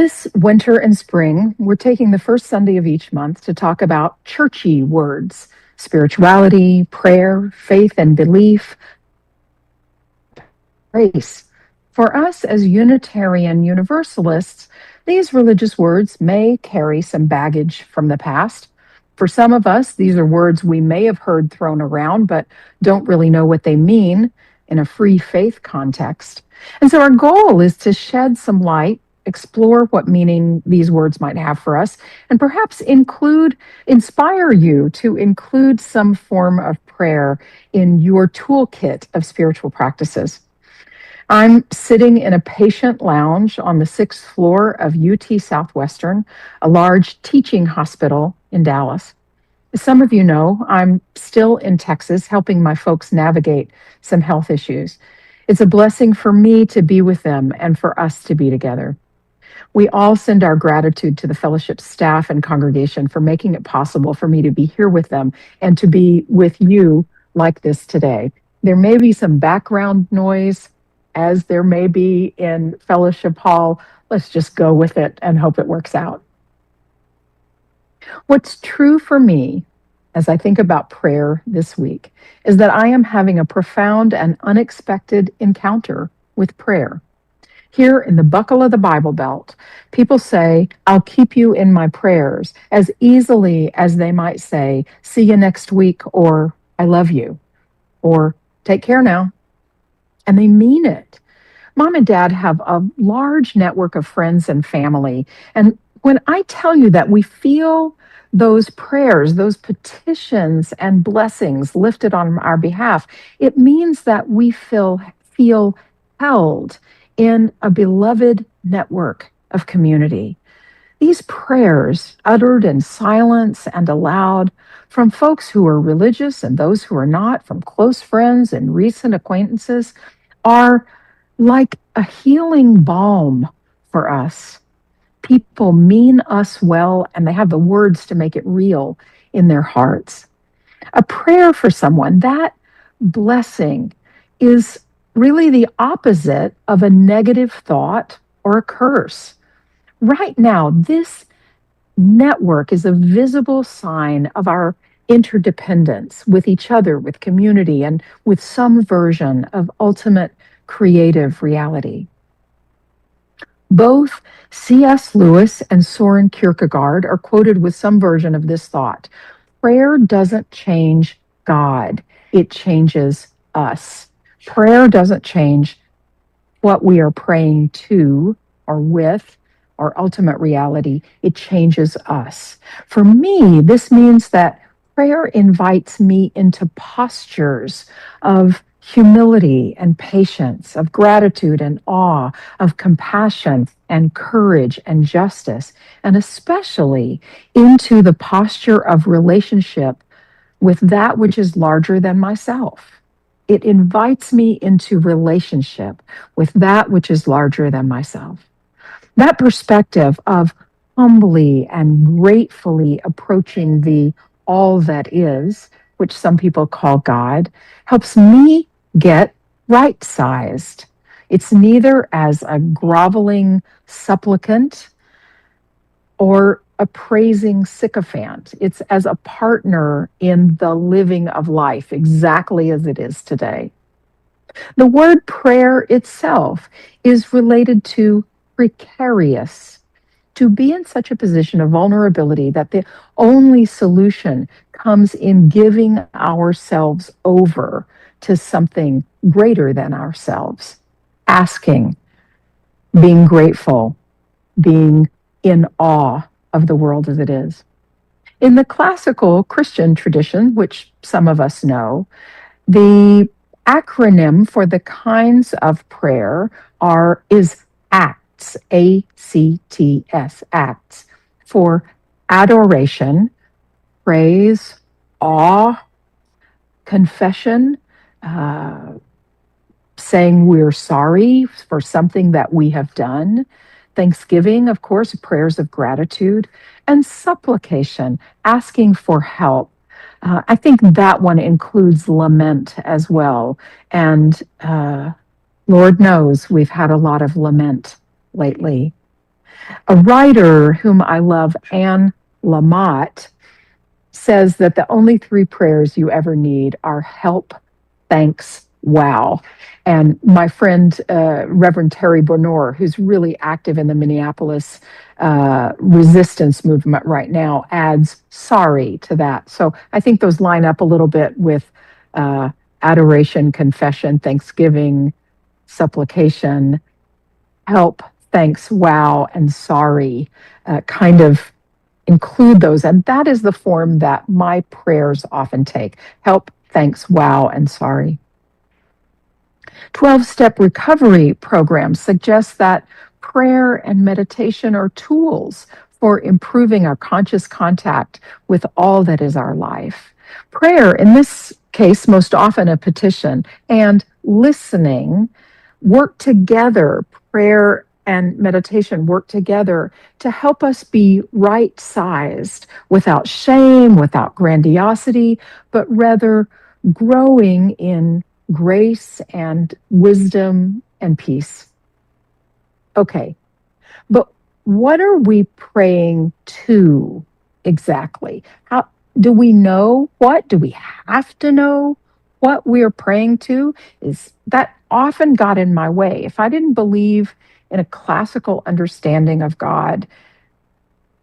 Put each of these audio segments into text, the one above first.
This winter and spring, we're taking the first Sunday of each month to talk about churchy words, spirituality, prayer, faith and belief, grace. For us as Unitarian Universalists, these religious words may carry some baggage from the past. For some of us, these are words we may have heard thrown around, but don't really know what they mean in a free faith context. And so our goal is to shed some light, explore what meaning these words might have for us, and perhaps inspire you to include some form of prayer in your toolkit of spiritual practices. I'm sitting in a patient lounge on the 6th floor of UT Southwestern, a large teaching hospital in Dallas. As some of you know, I'm still in Texas helping my folks navigate some health issues. It's a blessing for me to be with them and for us to be together. We all send our gratitude to the fellowship staff and congregation for making it possible for me to be here with them and to be with you like this today. There may be some background noise, as there may be in Fellowship Hall. Let's just go with it and hope it works out. What's true for me as I think about prayer this week is that I am having a profound and unexpected encounter with prayer. Here in the buckle of the Bible Belt, people say, "I'll keep you in my prayers," as easily as they might say, "See you next week," or "I love you," or "Take care now." And they mean it. Mom and Dad have a large network of friends and family. And when I tell you that we feel those prayers, those petitions and blessings lifted on our behalf, it means that we feel held in a beloved network of community. These prayers, uttered in silence and aloud, from folks who are religious and those who are not, from close friends and recent acquaintances, are like a healing balm for us. People mean us well, and they have the words to make it real in their hearts. A prayer for someone, that blessing, is really the opposite of a negative thought or a curse. Right now, this network is a visible sign of our interdependence with each other, with community, and with some version of ultimate creative reality. Both C.S. Lewis and Soren Kierkegaard are quoted with some version of this thought. Prayer doesn't change God, it changes us. Prayer doesn't change what we are praying to or with or ultimate reality. It changes us. For me, this means that prayer invites me into postures of humility and patience, of gratitude and awe, of compassion and courage and justice, and especially into the posture of relationship with that which is larger than myself. It invites me into relationship with that which is larger than myself. That perspective of humbly and gratefully approaching the all that is, which some people call God, helps me get right-sized. It's neither as a groveling supplicant or a praising sycophant. It's as a partner in the living of life, exactly as it is today. The word prayer itself is related to precarious, to be in such a position of vulnerability that the only solution comes in giving ourselves over to something greater than ourselves, asking, being grateful, being in awe of the world as it is. In the classical Christian tradition, which some of us know, the acronym for the kinds of prayer is ACTS, A-C-T-S, ACTS, for adoration, praise, awe, confession, saying we're sorry for something that we have done, thanksgiving, of course, prayers of gratitude, and supplication, asking for help. I think that one includes lament as well. And Lord knows we've had a lot of lament lately. A writer whom I love, Anne Lamott, says that the only three prayers you ever need are help, thanks, wow. And my friend, Reverend Terry Bonor, who's really active in the Minneapolis resistance movement right now, adds sorry to that. So I think those line up a little bit with adoration, confession, thanksgiving, supplication, help, thanks, wow, and sorry kind of include those. And that is the form that my prayers often take: help, thanks, wow, and sorry. 12-step recovery program suggests that prayer and meditation are tools for improving our conscious contact with all that is our life. Prayer, in this case, most often a petition, and listening work together. Prayer and meditation work together to help us be right sized without shame, without grandiosity, but rather growing in grace and wisdom and peace. Okay, but what are we praying to exactly? How do we know? What do we have to know what we're praying to? Is that often got in my way. If I didn't believe in a classical understanding of God,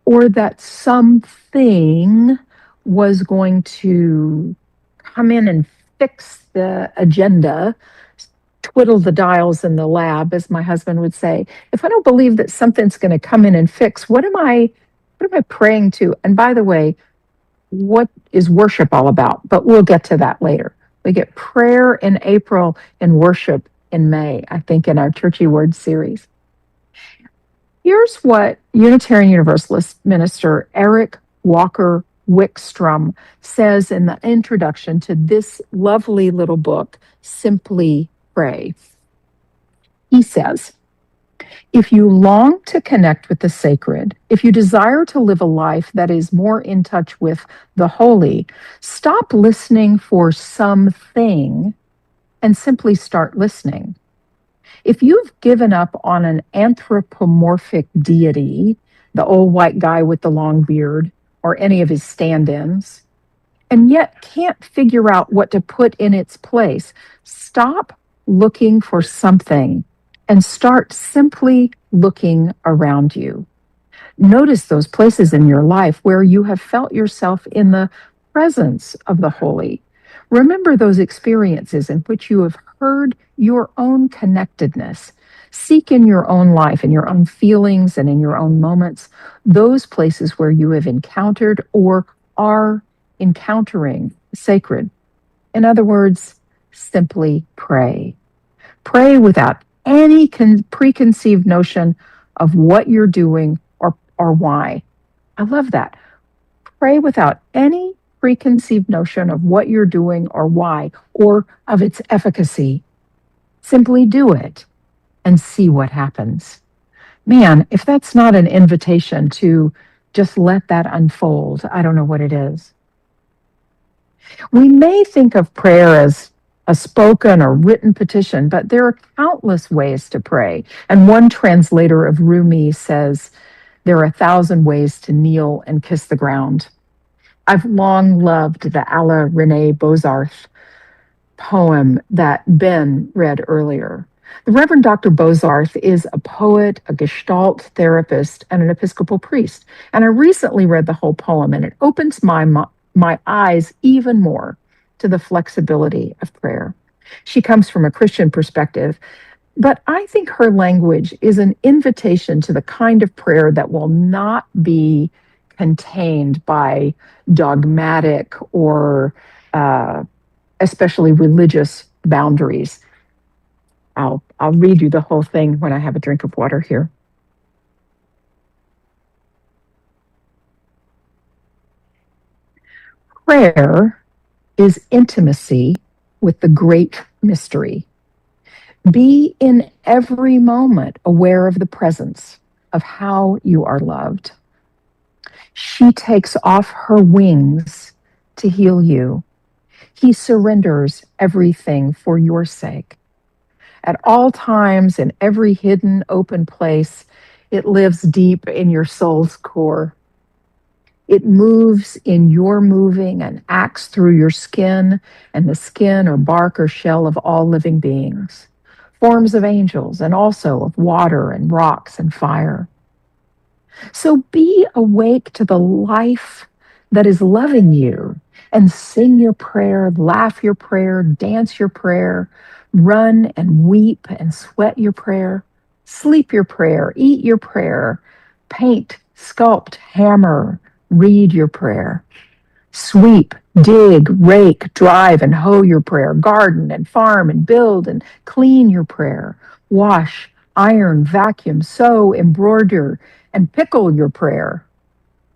or that something was going to come in and fix the agenda, twiddle the dials in the lab, as my husband would say. If I don't believe that something's going to come in and fix, what am I praying to? And by the way, what is worship all about? But we'll get to that later. We get prayer in April and worship in May, I think, in our Churchy Word series. Here's what Unitarian Universalist minister Eric Walker Wickstrom says in the introduction to this lovely little book, Simply Pray. He says, if you long to connect with the sacred, if you desire to live a life that is more in touch with the holy, stop listening for something and simply start listening. If you've given up on an anthropomorphic deity, the old white guy with the long beard, or any of his stand ins, and yet can't figure out what to put in its place, stop looking for something and start simply looking around you. Notice those places in your life where you have felt yourself in the presence of the holy. Remember those experiences in which you have heard your own connectedness. Seek in your own life, in your own feelings, and in your own moments, those places where you have encountered or are encountering sacred. In other words, simply pray. Pray without any preconceived notion of what you're doing or why. I love that. Pray without any preconceived notion of what you're doing or why, or of its efficacy. Simply do it and see what happens. Man, if that's not an invitation to just let that unfold, I don't know what it is. We may think of prayer as a spoken or written petition, but there are countless ways to pray. And one translator of Rumi says, there are 1,000 ways to kneel and kiss the ground. I've long loved the Alla Renee Bozarth poem that Ben read earlier. The Reverend Dr. Bozarth is a poet, a Gestalt therapist, and an Episcopal priest. And I recently read the whole poem, and it opens my eyes even more to the flexibility of prayer. She comes from a Christian perspective, but I think her language is an invitation to the kind of prayer that will not be contained by dogmatic or especially religious boundaries. I'll read you the whole thing when I have a drink of water here. Prayer is intimacy with the great mystery. Be in every moment aware of the presence of how you are loved. She takes off her wings to heal you. He surrenders everything for your sake. At all times, in every hidden, open place, It lives deep in your soul's core. It moves in your moving and acts through your skin and the skin or bark or shell of all living beings, forms of angels, and also of water and rocks and fire. So be awake to the life that is loving you and sing your prayer, laugh your prayer, dance your prayer, run and weep and sweat your prayer, sleep your prayer, eat your prayer, paint, sculpt, hammer, read your prayer. Sweep, dig, rake, drive, and hoe your prayer. Garden and farm and build and clean your prayer. Wash, iron, vacuum, sew, embroider, and pickle your prayer.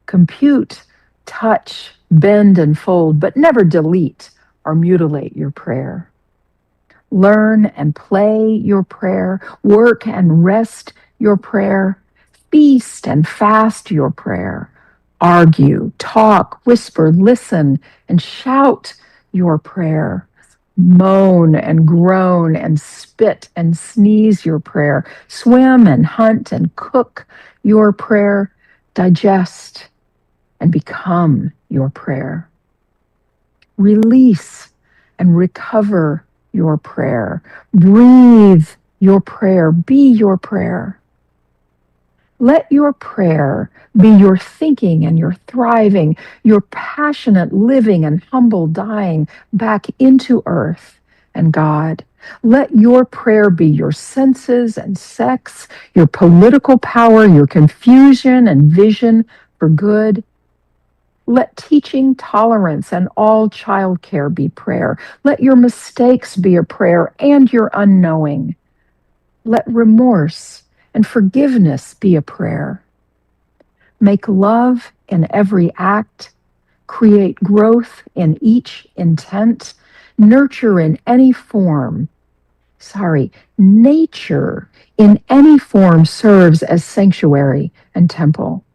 Compute, touch, bend, and fold, but never delete or mutilate your prayer. Learn and play your prayer. Work and rest your prayer. Feast and fast your prayer. Argue, talk, whisper, listen, and shout your prayer. Moan and groan and spit and sneeze your prayer. Swim and hunt and cook your prayer. Digest and become your prayer. Release and recover your prayer. Breathe your prayer. Be your prayer. Let your prayer be your thinking and your thriving, your passionate living and humble dying back into earth and God. Let your prayer be your senses and sex, your political power, your confusion and vision for good. Let teaching, tolerance, and all childcare be prayer. Let your mistakes be a prayer and your unknowing. Let remorse and forgiveness be a prayer. Make love in every act. Create growth in each intent. Nurture in any form. Nature in any form serves as sanctuary and temple.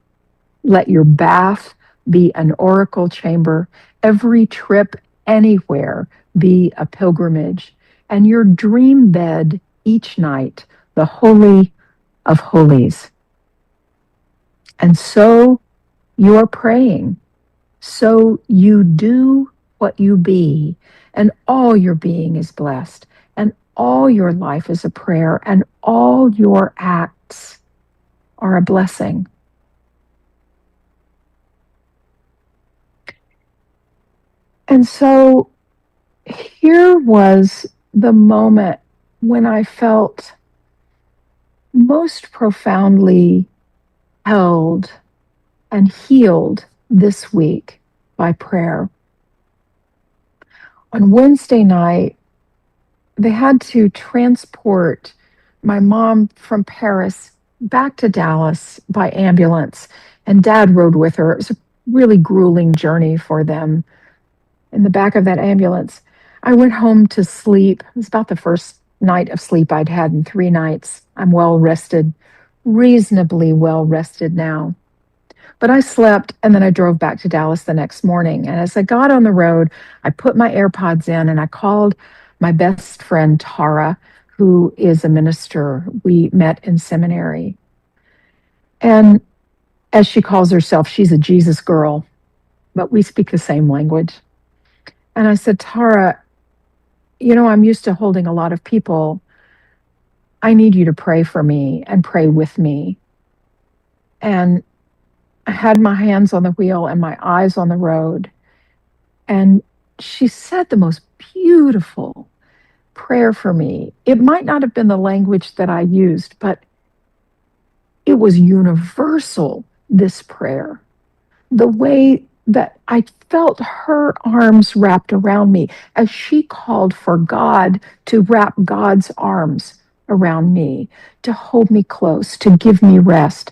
Let your bath be an oracle chamber, every trip anywhere be a pilgrimage, and your dream bed each night the holy of holies. And so you're praying, so you do what you be, and all your being is blessed, and all your life is a prayer, and all your acts are a blessing. And so here was the moment when I felt most profoundly held and healed this week by prayer. On Wednesday night, they had to transport my mom from Paris back to Dallas by ambulance, and Dad rode with her. It was a really grueling journey for them in the back of that ambulance. I went home to sleep. It was about the first night of sleep I'd had in 3 nights. I'm well rested, reasonably well rested now. But I slept, and then I drove back to Dallas the next morning. And as I got on the road, I put my AirPods in and I called my best friend, Tara, who is a minister. We met in seminary. And as she calls herself, she's a Jesus girl, but we speak the same language. And I said, Tara, I'm used to holding a lot of people. I need you to pray for me and pray with me. And I had my hands on the wheel and my eyes on the road. And she said the most beautiful prayer for me. It might not have been the language that I used, but it was universal, this prayer. The way that I felt her arms wrapped around me as she called for God to wrap God's arms around me, to hold me close, to give me rest,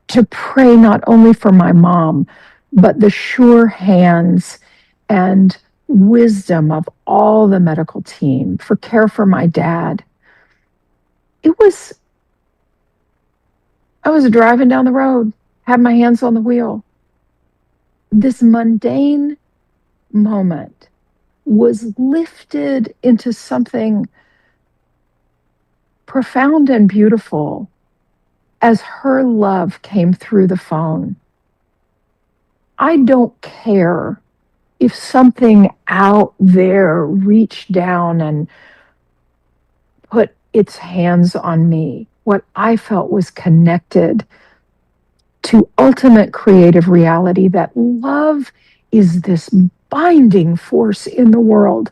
to pray not only for my mom, but the sure hands and wisdom of all the medical team, for care for my dad. I was driving down the road, had my hands on the wheel. This mundane moment was lifted into something profound and beautiful as her love came through the phone. I don't care if something out there reached down and put its hands on me. What I felt was connected to ultimate creative reality, that love is this binding force in the world,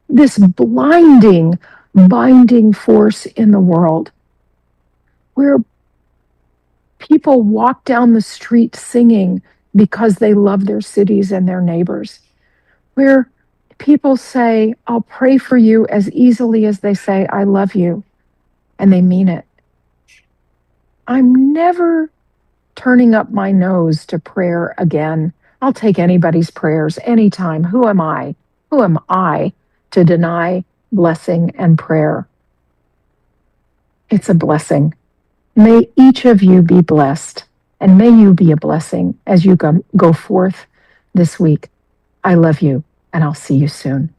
this blinding, binding force in the world, where people walk down the street singing because they love their cities and their neighbors, where people say, I'll pray for you as easily as they say, I love you, and they mean it. I'm never turning up my nose to prayer again. I'll take anybody's prayers anytime. Who am I? Who am I to deny blessing and prayer? It's a blessing. May each of you be blessed, and may you be a blessing as you go forth this week. I love you, and I'll see you soon.